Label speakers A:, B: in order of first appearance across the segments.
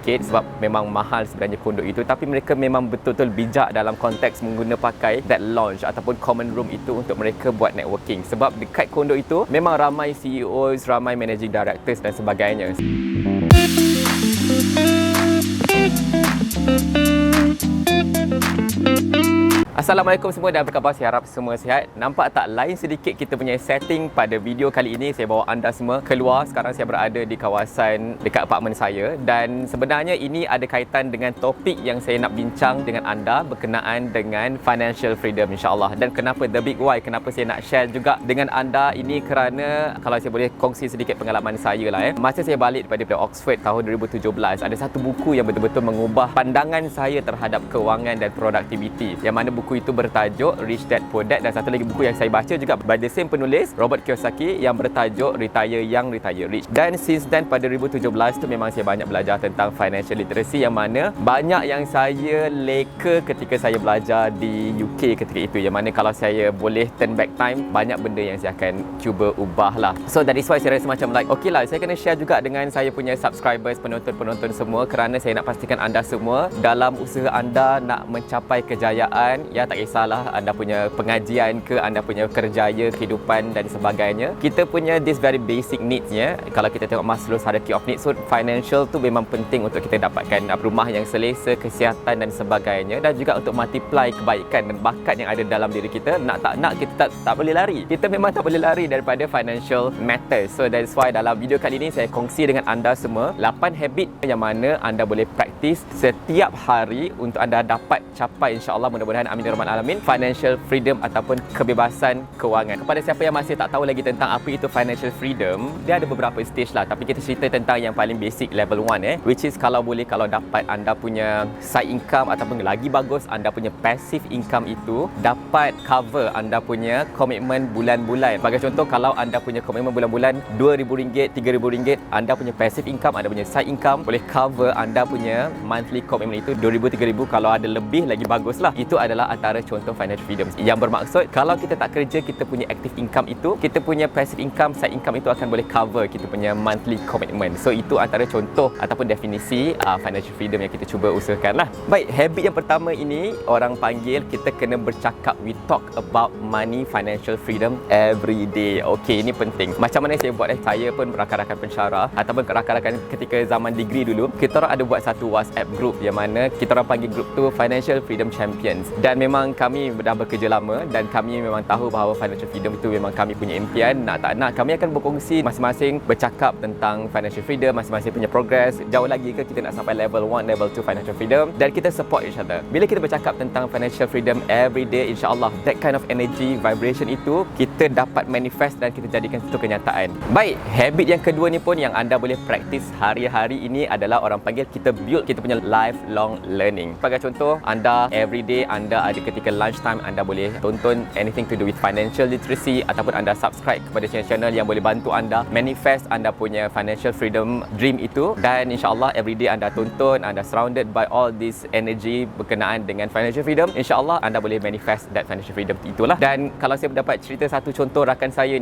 A: sedikit sebab memang mahal sebenarnya kondo itu, tapi mereka memang betul-betul bijak dalam konteks mengguna pakai that lounge ataupun common room itu untuk mereka buat networking. Sebab dekat kondo itu memang ramai CEOs, ramai managing directors dan sebagainya. Assalamualaikum semua dan apa khabar? Saya harap semua sihat. Nampak tak lain sedikit kita punya setting pada video kali ini? Saya bawa anda semua keluar. Sekarang saya berada di kawasan dekat apartmen saya, dan sebenarnya ini ada kaitan dengan topik yang saya nak bincang dengan anda berkenaan dengan financial freedom, insyaAllah. Dan kenapa the big why, kenapa saya nak share juga dengan anda ini, kerana kalau saya boleh kongsi sedikit pengalaman saya lah. Masa saya balik daripada Oxford tahun 2017, ada satu buku yang betul-betul mengubah pandangan saya terhadap kewangan dan produktiviti, yang mana buku itu bertajuk Rich Dad Poor Dad, dan satu lagi buku yang saya baca juga by the same penulis, Robert Kiyosaki, yang bertajuk Retire Young, Retire Rich. Dan since then pada 2017 tu memang saya banyak belajar tentang financial literacy, yang mana banyak yang saya leka ketika saya belajar di UK ketika itu, yang mana kalau saya boleh turn back time, banyak benda yang saya akan cuba ubah lah. So that is why saya rasa macam like, okay lah, saya kena share juga dengan saya punya subscribers, penonton-penonton semua, kerana saya nak pastikan anda semua dalam usaha anda nak mencapai kejayaan, ya tak kisahlah anda punya pengajian ke, anda punya kerjaya, kehidupan dan sebagainya, kita punya this very basic needs ya. Kalau kita tengok Maslow's hierarchy of needs, so financial tu memang penting untuk kita dapatkan rumah yang selesa, kesihatan dan sebagainya, dan juga untuk multiply kebaikan dan bakat yang ada dalam diri kita. Nak tak nak, kita tak boleh lari. Kita memang tak boleh lari daripada financial matters. So that's why dalam video kali ini saya kongsi dengan anda semua 8 habit yang mana anda boleh praktis setiap hari untuk anda dapat capai, insya-Allah, mudah-mudahan amin ya rabbal alamin, financial freedom ataupun kebebasan kewangan. Kepada siapa yang masih tak tahu lagi tentang apa itu financial freedom, dia ada beberapa stage lah, tapi kita cerita tentang yang paling basic, level 1 which is kalau boleh, kalau dapat anda punya side income ataupun lagi bagus anda punya passive income itu dapat cover anda punya komitmen bulan-bulan. Sebagai contoh, kalau anda punya komitmen bulan-bulan RM2,000, RM3,000, anda punya passive income, anda punya side income boleh cover anda punya monthly komitmen itu RM2,000, RM3,000. Kalau ada lebih lagi bagus lah. Itu adalah antara contoh financial freedom, yang bermaksud kalau kita tak kerja, kita punya active income itu, kita punya passive income, side income itu akan boleh cover kita punya monthly commitment. So itu antara contoh ataupun definisi financial freedom yang kita cuba usahakan lah. Baik, habit yang pertama ini orang panggil kita kena bercakap. We talk about money, financial freedom every day. Okey, ini penting. Macam mana saya buat saya pun rakan-rakan pensyarah ataupun rakan-rakan ketika zaman degree dulu, kita orang ada buat satu WhatsApp group, yang mana kita orang panggil group tu Financial Freedom Champions. Dan memang kami dah bekerja lama dan kami memang tahu bahawa financial freedom itu memang kami punya impian. Nak tak nak, kami akan berkongsi masing-masing, bercakap tentang financial freedom, masing-masing punya progress. Jauh lagi ke kita nak sampai level 1, level 2 financial freedom, dan kita support each other. Bila kita bercakap tentang financial freedom every day, insya-Allah that kind of energy, vibration itu kita dapat manifest dan kita jadikan itu kenyataan. Baik, habit yang kedua ni pun yang anda boleh praktis hari-hari ini adalah orang panggil kita build kita punya lifelong learning. Sebagai contoh, anda everyday anda ada ketika lunch time, anda boleh tonton anything to do with financial literacy, ataupun anda subscribe kepada channel yang boleh bantu anda manifest anda punya financial freedom dream itu. Dan insya-Allah everyday anda tonton, anda surrounded by all this energy berkenaan dengan financial freedom, insya-Allah anda boleh manifest that financial freedom itulah. Dan kalau saya dapat cerita satu contoh rakan saya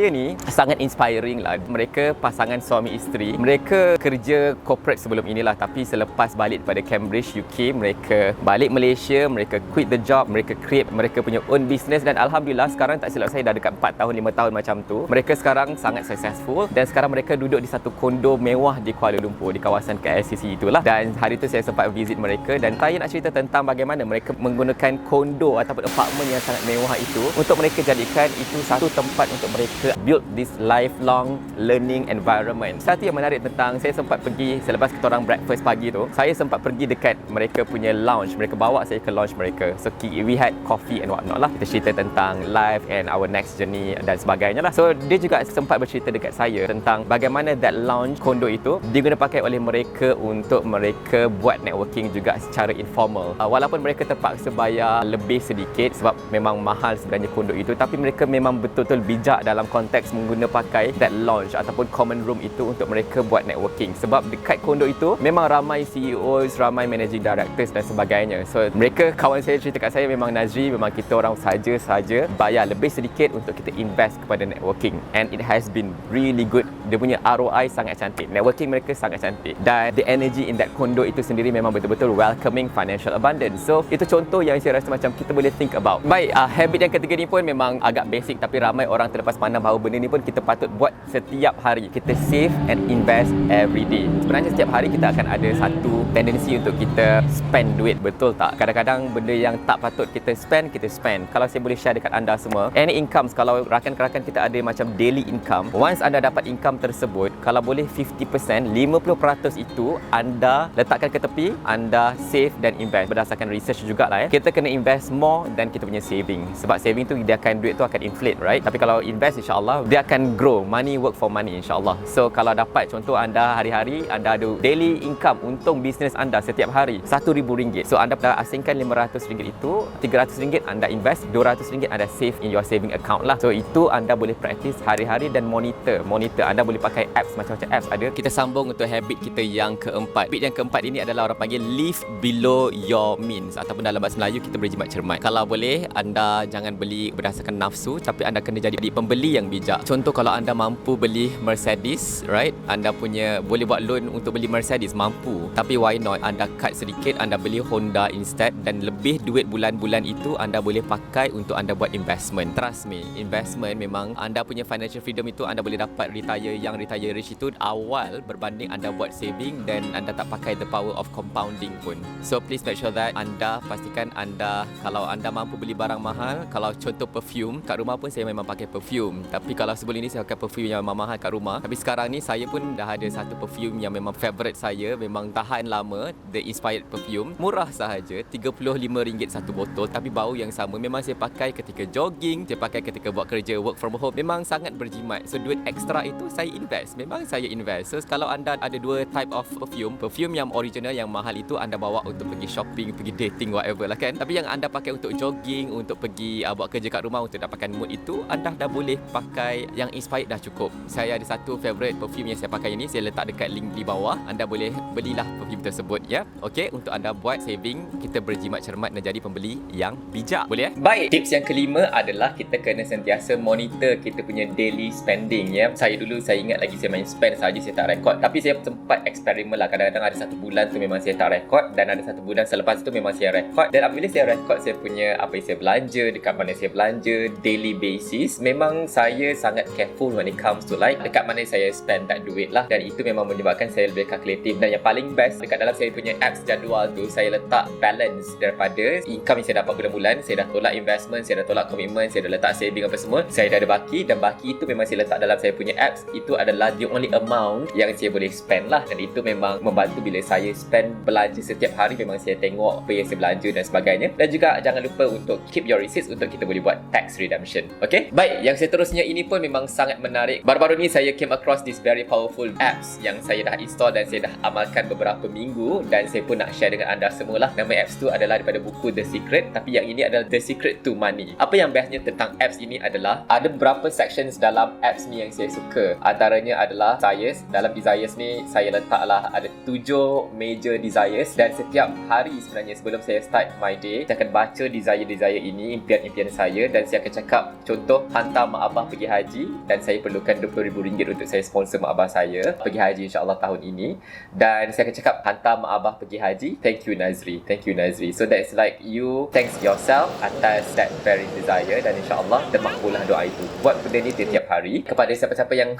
A: ni sangat inspiring lah. Mereka pasangan suami isteri, mereka kerja corporate sebelum inilah, tapi selepas balik daripada Cambridge UK, mereka balik Malaysia, mereka quit the job, mereka create mereka punya own business, dan alhamdulillah sekarang tak silap saya dah dekat 4 tahun 5 tahun macam tu. Mereka sekarang sangat successful, dan sekarang mereka duduk di satu kondo mewah di Kuala Lumpur, di kawasan KLCC itulah. Dan hari tu saya sempat visit mereka, dan saya nak cerita tentang bagaimana mereka menggunakan kondo ataupun apartmen yang sangat mewah itu untuk mereka jadikan itu satu tempat untuk mereka build this lifelong learning environment. Satu yang menarik tentang, saya sempat pergi selepas kita orang breakfast pagi tu, saya sempat pergi dekat mereka punya lounge. Mereka bawa saya ke lounge mereka. So we had coffee and whatnot lah. Kita cerita tentang life and our next journey dan sebagainya lah. So dia juga sempat bercerita dekat saya tentang bagaimana that lounge kondo itu diguna pakai oleh mereka untuk mereka buat networking juga secara informal. Walaupun mereka terpaksa bayar lebih sedikit sebab memang mahal sebenarnya kondo itu, tapi mereka memang betul-betul bijak dalam konteks mengguna pakai that lounge ataupun common room itu untuk mereka buat networking. Sebab dekat kondo itu memang ramai CEOs, ramai managing directors dan sebagainya. So mereka, kawan saya dia cerita kat saya, memang Nazri, memang kita orang saja bayar lebih sedikit untuk kita invest kepada networking, and it has been really good. Dia punya ROI sangat cantik, networking mereka sangat cantik, dan the energy in that condo itu sendiri memang betul-betul welcoming financial abundance. So itu contoh yang saya rasa macam kita boleh think about. Baik, habit yang ketiga ni pun memang agak basic, tapi ramai orang terlepas pandang bahawa benda ni pun kita patut buat setiap hari. Kita save and invest every day. Sebenarnya setiap hari kita akan ada satu tendensi untuk kita spend duit, betul tak? Kadang-kadang benda yang tak patut kita spend, kita spend. Kalau saya boleh share dekat anda semua, any incomes, kalau rakan-rakan kita ada macam daily income, once anda dapat income tersebut, kalau boleh 50%, 50% itu anda letakkan ke tepi, anda save dan invest. Berdasarkan research jugalah kita kena invest more than kita punya saving. Sebab saving tu dia akan, duit tu akan inflate, right? Tapi kalau invest, insya-Allah dia akan grow. Money work for money, insya-Allah. So kalau dapat, contoh anda hari-hari anda ada daily income untung bisnes anda setiap hari RM1,000. So anda dah asingkan RM500 itu, RM300 anda invest, RM200 anda save in your saving account lah. So itu anda boleh practice hari-hari dan monitor. Anda boleh pakai apps, macam-macam apps ada. Kita sambung untuk habit kita yang keempat. Habit yang keempat ini adalah orang panggil live below your means, ataupun dalam bahasa Melayu kita berjimat cermat. Kalau boleh, anda jangan beli berdasarkan nafsu, tapi anda kena jadi pembeli yang bijak. Contoh, kalau anda mampu beli Mercedes, right? Anda punya boleh buat loan untuk beli Mercedes, mampu. Tapi why not anda cut sedikit, anda beli Honda instead, dan lebih duit bulan-bulan itu anda boleh pakai untuk anda buat investment. Trust me, investment memang anda punya financial freedom itu anda boleh dapat retire rich itu awal berbanding anda buat saving dan anda tak pakai the power of compounding pun. So please make sure that anda pastikan anda, kalau anda mampu beli barang mahal, kalau contoh perfume, kat rumah pun saya memang pakai perfume. Tapi kalau sebelum ini saya pakai perfume yang memang mahal kat rumah. Tapi sekarang ni saya pun dah ada satu perfume yang memang favorite saya, memang tahan lama, the inspired perfume. Murah sahaja, RM35 satu botol, tapi bau yang sama. Memang saya pakai ketika jogging, saya pakai ketika buat kerja work from home. Memang sangat berjimat. So duit extra itu saya invest. Memang saya invest. So kalau anda ada dua type of perfume yang original, yang mahal itu anda bawa untuk pergi shopping, pergi dating, whatever lah kan. Tapi yang anda pakai untuk jogging, untuk pergi buat kerja kat rumah, untuk dapatkan mood itu, anda dah boleh pakai yang inspired dah cukup. Saya ada satu favorite perfume yang saya pakai ini, saya letak dekat link di bawah. Anda boleh belilah perfume tersebut ya. Okey, untuk anda buat saving, kita berjimat cermat dan jadi pembeli yang bijak. Boleh Baik, tips yang kelima adalah kita kena sentiasa monitor kita punya daily spending ya. Saya ingat lagi saya main spend saja, saya tak rekod. Tapi saya sempat eksperimen lah. Kadang-kadang ada satu bulan tu memang saya tak rekod, dan ada satu bulan selepas tu memang saya rekod. Dan apabila saya rekod saya punya apa yang saya belanja, dekat mana saya belanja, daily basis, memang saya sangat careful when it comes to like dekat mana saya spend that duit lah. Dan itu memang menyebabkan saya lebih kalkulatif. Dan yang paling best, dekat dalam saya punya apps jadual tu, saya letak balance daripada income yang saya dapat bulan-bulan. Saya dah tolak investment, saya dah tolak commitment, saya dah letak saving apa semua. Saya dah ada baki, dan baki itu memang saya letak dalam saya punya apps. Itu adalah the only amount yang saya boleh spend lah. Dan itu memang membantu bila saya spend belanja setiap hari. Memang saya tengok apa yang saya belanja dan sebagainya. Dan juga jangan lupa untuk keep your receipts untuk kita boleh buat tax redemption. Okay? Baik, yang seterusnya ini pun memang sangat menarik. Baru-baru ni saya came across this very powerful apps yang saya dah install dan saya dah amalkan beberapa minggu, dan saya pun nak share dengan anda semualah. Nama apps tu adalah daripada buku The Secret, tapi yang ini adalah The Secret to Money. Apa yang bestnya tentang apps ini adalah ada beberapa sections dalam apps ni yang saya suka. Antaranya adalah desires. Dalam desires ni saya letaklah ada 7 major desires, dan setiap hari sebenarnya sebelum saya start my day, saya akan baca desire-desire ini, impian-impian saya, dan saya akan cakap, contoh, hantar mak abah pergi haji, dan saya perlukan RM20,000 untuk saya sponsor mak abah saya pergi haji insya-Allah tahun ini. Dan saya akan cakap, hantar mak abah pergi haji, thank you Nazri, thank you Nazri. So that's like you thanks yourself atas that very desire, dan insya-Allah termakbullah doa itu. Buat benda ni setiap hari. Kepada siapa-siapa yang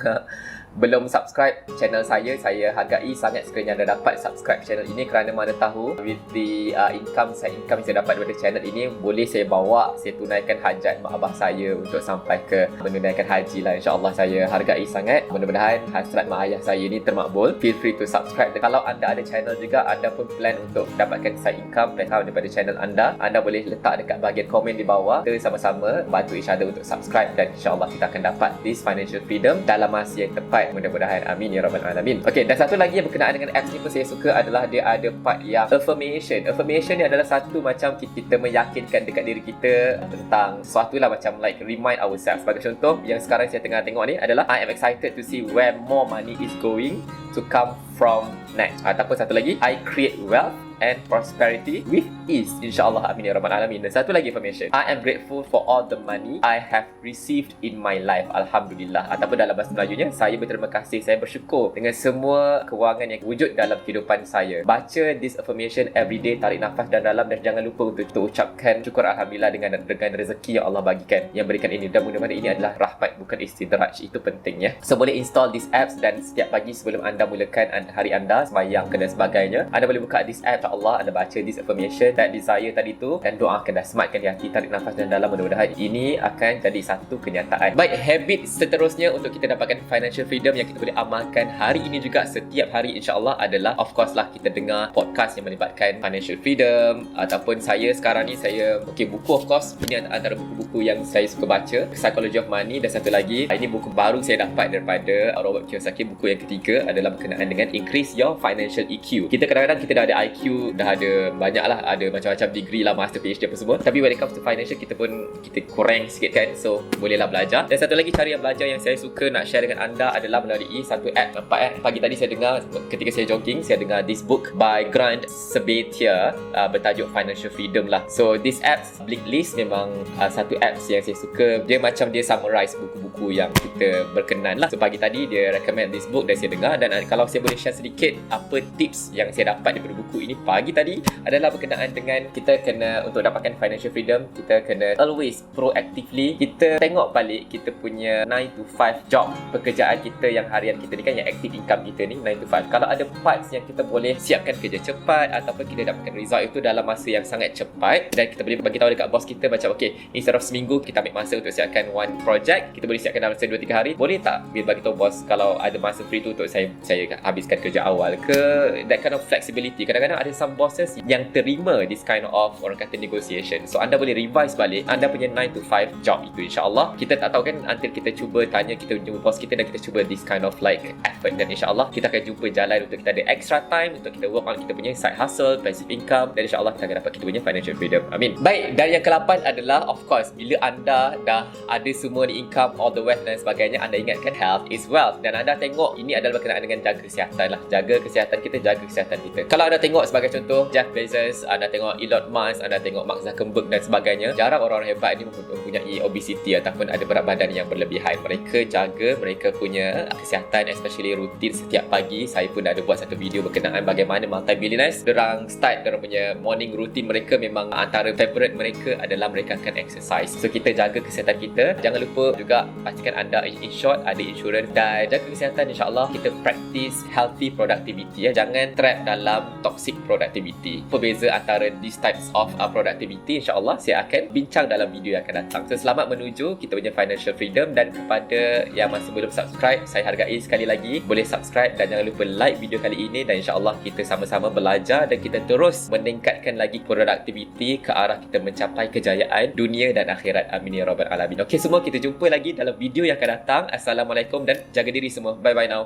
A: belum subscribe channel saya hargai sangat sekiranya anda dapat subscribe channel ini, kerana mana tahu with the income yang saya dapat daripada channel ini, boleh saya bawa, saya tunaikan hajat mak abah saya untuk sampai ke menunaikan haji lah. InsyaAllah saya hargai sangat. Mudah-mudahan hasrat mak ayah saya ini termakbul. Feel free to subscribe. Dan kalau anda ada channel juga, anda pun plan untuk dapatkan side income daripada channel anda, anda boleh letak dekat bahagian komen di bawah. Kita sama-sama bantu each other untuk subscribe, dan insyaAllah kita akan dapat this financial freedom dalam masa yang tepat. Mudah-mudahan, amin ya rabbal alamin. Okey, dan satu lagi yang berkenaan dengan apps ni pun saya suka adalah dia ada part yang affirmation. Affirmation ni adalah satu macam kita meyakinkan dekat diri kita tentang sesuatu lah, macam like remind ourselves. Sebagai contoh, yang sekarang saya tengah tengok ni adalah I am excited to see where more money is going to come from next. Ataupun satu lagi, I create wealth and prosperity with ease, insyaAllah, amin ya rabbal alamin. Dan satu lagi information, I am grateful for all the money I have received in my life, Alhamdulillah. Ataupun dalam bahasa Melajunya, saya berterima kasih, saya bersyukur dengan semua kewangan yang wujud dalam kehidupan saya. Baca this affirmation every day, tarik nafas dan dalam, dan jangan lupa untuk kita ucapkan syukur Alhamdulillah dengan rezeki yang Allah bagikan, yang berikan ini, dan mudah-mudahan ini adalah rahmat bukan istidraj. Itu pentingnya. So boleh install this apps, dan setiap pagi sebelum anda mulakan hari anda, sembahyang dan sebagainya, anda boleh buka this app, insyaAllah anda baca this affirmation, that desire tadi tu, dan doakan dan sematkan di hati, tarik nafas dan dalam, mudah-mudahan ini akan jadi satu kenyataan. Baik, habit seterusnya untuk kita dapatkan financial freedom yang kita boleh amalkan hari ini juga setiap hari insyaAllah adalah, of course lah, kita dengar podcast yang melibatkan financial freedom. Ataupun saya sekarang ni, saya buku, of course, ini antara buku-buku yang saya suka baca, Psychology of Money, dan satu lagi, ini buku baru saya dapat daripada Robert Kiyosaki. Buku yang ketiga adalah berkenaan dengan Increase Your Financial EQ. Kita kadang-kadang kita dah ada IQ, dah ada banyak lah, ada macam-macam degree lah, master, PhD apa semua, tapi when it comes to financial, kita kurang sikit kan. So bolehlah belajar. Dan satu lagi cara yang belajar yang saya suka nak share dengan anda adalah melalui satu app. Nampak pagi tadi saya dengar, ketika saya jogging, saya dengar this book by Grant Sebatia, bertajuk Financial Freedom lah. So this app, Blicklist, memang satu apps yang saya suka. Dia macam dia summarize buku-buku yang kita berkenan lah. So pagi tadi dia recommend this book dan saya dengar, dan kalau saya boleh share sedikit apa tips yang saya dapat daripada buku ini pagi tadi adalah berkenaan dengan kita kena, untuk dapatkan financial freedom, kita kena always proactively kita tengok balik kita punya 9 to 5 job, pekerjaan kita yang harian kita ni kan, yang active income kita ni 9 to 5. Kalau ada parts yang kita boleh siapkan kerja cepat ataupun kita dapatkan result itu dalam masa yang sangat cepat, dan kita boleh bagi tahu dekat bos kita macam okay, instead of seminggu kita ambil masa untuk siapkan one project, kita boleh siapkan dalam 2-3 hari, boleh tak bagi tahu bos kalau ada masa free tu untuk saya habiskan kerja awal ke. That kind of flexibility. Kadang-kadang ada some bosses yang terima this kind of, orang kata, negotiation. So anda boleh revise balik anda punya 9 to 5 job itu, insyaAllah. Kita tak tahu kan, until kita cuba tanya, kita jumpa bos kita dan kita cuba this kind of like effort, dan insyaAllah kita akan jumpa jalan untuk kita ada extra time untuk kita work on kita punya side hustle, passive income, dan insyaAllah kita akan dapat kita punya financial freedom. Amin. Baik, dan yang ke-8 adalah, of course, bila anda dah ada semua ni income, all the wealth dan sebagainya, anda ingatkan health is wealth, dan anda tengok ini adalah berkenaan dengan jaga kesihatan lah. Jaga kesihatan kita, jaga kesihatan kita. Kalau anda tengok sebagai contoh Jeff Bezos, anda tengok Elon Musk, anda tengok Mark Zuckerberg dan sebagainya, jarang orang-orang hebat ni mempunyai obesity ataupun ada berat badan yang berlebihan. Mereka jaga mereka punya kesihatan, especially rutin setiap pagi. Saya pun ada buat satu video berkenaan bagaimana multi-billionaires dorang start dorang punya morning routine mereka. Memang antara favorite mereka adalah mereka akan exercise. So kita jaga kesihatan kita. Jangan lupa juga pastikan anda insured, ada insurance, dan jaga kesihatan. InsyaAllah kita practice healthy productivity ya. Jangan trap dalam toxic productivity. Apa beza antara these types of productivity, insyaAllah saya akan bincang dalam video yang akan datang. So selamat menuju kita punya financial freedom, dan kepada yang masih belum subscribe, saya hargai sekali lagi, boleh subscribe dan jangan lupa like video kali ini, dan insyaAllah kita sama-sama belajar dan kita terus meningkatkan lagi productivity ke arah kita mencapai kejayaan dunia dan akhirat. Amin ya rabbal alamin. Okey semua, kita jumpa lagi dalam video yang akan datang. Assalamualaikum dan jaga diri semua. Bye bye now.